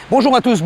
Bonjour à tous,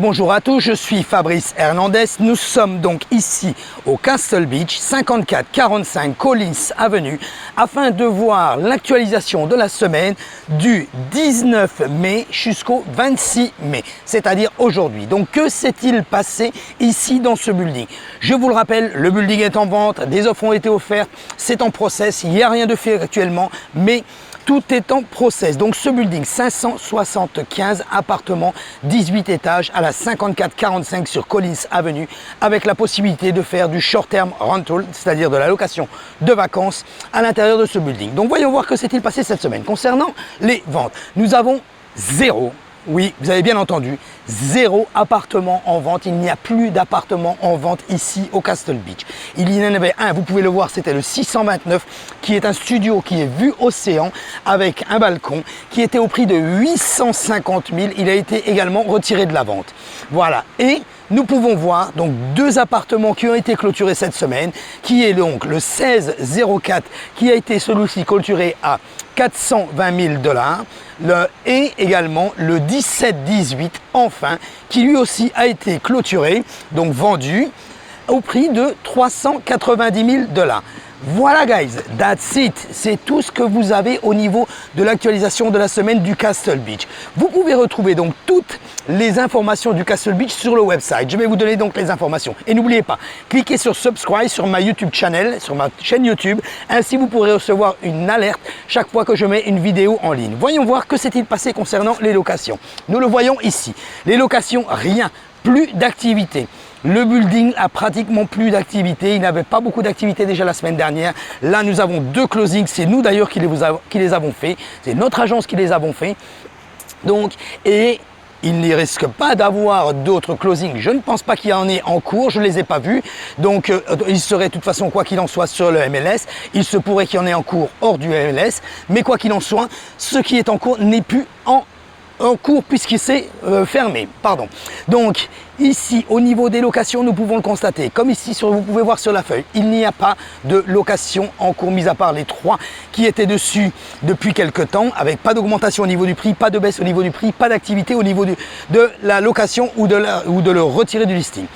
je suis Fabrice Hernandez. Nous sommes donc ici au Castle Beach, 5445 Collins Avenue, afin de voir l'actualisation de la semaine du 19 mai jusqu'au 26 mai, c'est-à-dire aujourd'hui. Donc que s'est-il passé ici dans ce building? Je vous le rappelle, le building est en vente, des offres ont été offertes, c'est en process, il n'y a rien de fait actuellement, mais tout est en process. Donc ce building, 575 appartements, 18 étages à la 5445 sur Collins Avenue, avec la possibilité de faire du short term rental, c'est-à-dire de la location de vacances à l'intérieur de ce building. Donc voyons voir que s'est-il passé cette semaine. Concernant les ventes, nous avons zéro. Oui, vous avez bien entendu, zéro appartement en vente. Il n'y a plus d'appartement en vente ici au Castle Beach. Il y en avait un, vous pouvez le voir, c'était le 629, qui est un studio qui est vue océan avec un balcon, qui était au prix de 850 000. Il a été également retiré de la vente. Voilà, et nous pouvons voir donc deux appartements qui ont été clôturés cette semaine, qui est donc le 1604, qui a été celui-ci clôturé à 420 000 $, et également le 1718 enfin, qui lui aussi a été clôturé, donc vendu au prix de 390 000 $. Voilà guys, that's it, c'est tout ce que vous avez au niveau de l'actualisation de la semaine du Castle Beach. Vous pouvez retrouver donc toutes les informations du Castle Beach sur le website. Je vais vous donner donc les informations. Et n'oubliez pas, cliquez sur subscribe sur ma YouTube channel, sur ma chaîne YouTube. Ainsi vous pourrez recevoir une alerte chaque fois que je mets une vidéo en ligne. Voyons voir que s'est-il passé concernant les locations. Nous le voyons ici. Les locations, rien, plus d'activité. Le building a pratiquement plus d'activité. Il n'avait pas beaucoup d'activité déjà la semaine dernière. Là, nous avons deux closings. C'est nous d'ailleurs qui les avons fait. C'est notre agence qui les avons fait. Donc, et il n'y risque pas d'avoir d'autres closings. Je ne pense pas qu'il y en ait en cours. Je ne les ai pas vus. Donc, il serait de toute façon, quoi qu'il en soit, sur le MLS. Il se pourrait qu'il y en ait en cours hors du MLS. Mais quoi qu'il en soit, ce qui est en cours n'est plus en cours puisqu'il s'est fermé. Pardon. Donc, ici, au niveau des locations, nous pouvons le constater. Comme ici, vous pouvez voir sur la feuille, il n'y a pas de location en cours, mis à part les trois qui étaient dessus depuis quelques temps, avec pas d'augmentation au niveau du prix, pas de baisse au niveau du prix, pas d'activité au niveau de la location ou de le retirer du listing.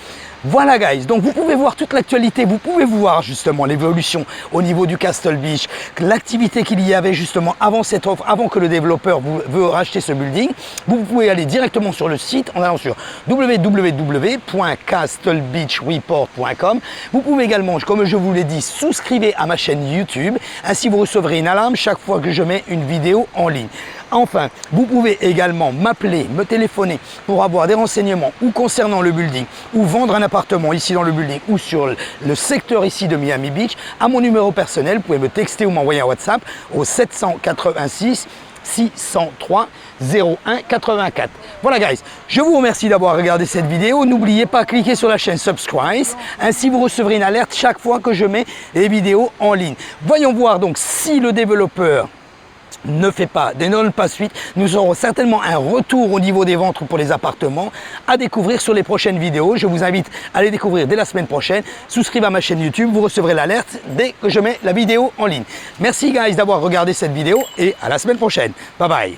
Voilà guys, donc vous pouvez voir toute l'actualité, vous pouvez voir justement l'évolution au niveau du Castle Beach, l'activité qu'il y avait justement avant cette offre, avant que le développeur veut racheter ce building. Vous pouvez aller directement sur le site en allant sur www.castlebeachreport.com. Vous pouvez également, comme je vous l'ai dit, souscrivez à ma chaîne YouTube, ainsi vous recevrez une alarme chaque fois que je mets une vidéo en ligne. Enfin, vous pouvez également m'appeler, me téléphoner pour avoir des renseignements ou concernant le building ou vendre un appartement ici dans le building ou sur le secteur ici de Miami Beach à mon numéro personnel. Vous pouvez me texter ou m'envoyer un WhatsApp au 786 603 01 84. Voilà guys, je vous remercie d'avoir regardé cette vidéo. N'oubliez pas de cliquer sur la chaîne subscribe, ainsi vous recevrez une alerte chaque fois que je mets les vidéos en ligne. Voyons voir donc si le développeur ne donne pas suite, nous aurons certainement un retour au niveau des ventes pour les appartements à découvrir sur les prochaines vidéos. Je vous invite à les découvrir dès la semaine prochaine. Souscrivez à ma chaîne YouTube, vous recevrez l'alerte dès que je mets la vidéo en ligne. Merci guys d'avoir regardé cette vidéo et à la semaine prochaine. Bye bye.